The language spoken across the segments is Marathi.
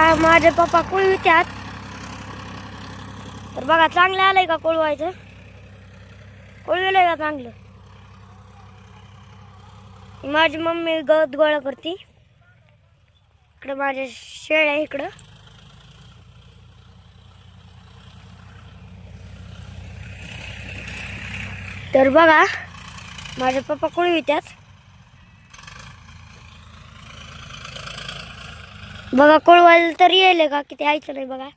बघा माझे पप्पा कुळवित्यात. तर बघा चांगलं आलंय का कुळवायचं? कुळविलंय का चांगलं? माझी मम्मी गवत गोळा करते. इकडं माझ्या शेळ्या इकडं. तर बघा माझे पप्पा कुळवित्यात. बघा कुळवायला तरी येईल का किती यायचं नाही. बघा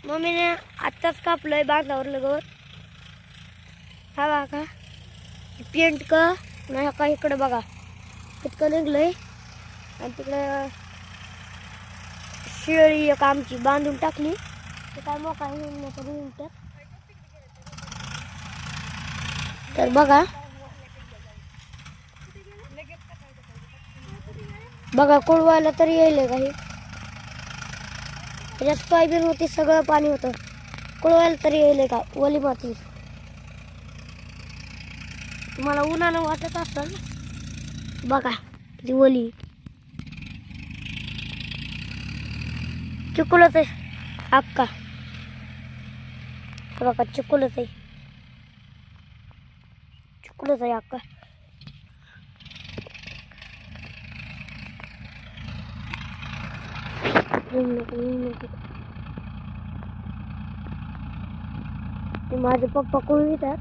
मम्मीने आत्ताच कापलंय बांधावरलं गवत. हा बघा का पेंट का नाही का इकडं बघा इतकं निघलंय. आणि तिकडे शेळी एक आमची बांधून टाकली. ते काय मोका तरी. तर बघा बघा कुळवायला तरी येईल काही. त्याच्यात सोयाबीन होती, सगळं पाणी होतं. कुळवायला तरी येईल का? ओली माती. तुम्हाला उन्हानं वाटत असेल बघा किती ओली. चिकुलच आहे अक्का. बघा चिकुलच आहे. चिकुलच आहे अक्का. माझे पप्पा कुळवितात.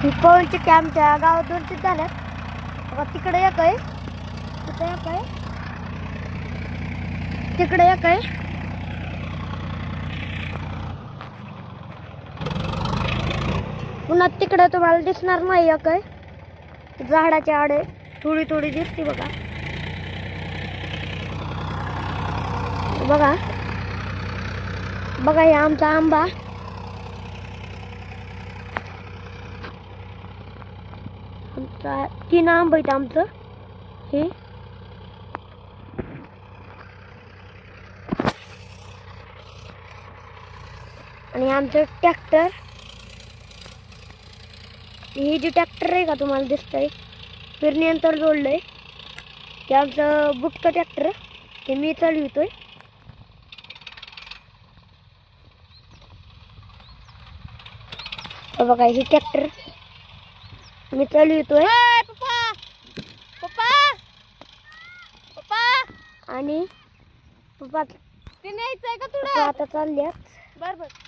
ही कोणची की आमच्या गावात 2-3 झाल्यात. बघा तिकडे एक आहे, तिकडे एक आहे, तिकडे एक आहे. पुन्हा तिकडे तुम्हाला दिसणार नाही एक आहे. झाडाच्या आड थोडी थोडी दिसते बघा. बघा बघा हे आमचा आंबा. आमचा 3 आंबा आहेत आमचं हे. आणि आमचं ट्रॅक्टर. हे जे ट्रॅक्टर आहे का तुम्हाला दिसतंय फिरणी यंत्र जोडलंय ते आमचं बुटकं ट्रॅक्टर. ते मी चालवितोय. बघा हे ट्रॅक्टर मी चालवितोय. पप्पा पप्पा पप्पा आणि पप्पा ते न्यायचंय का तुला आता चालल्यात. बरं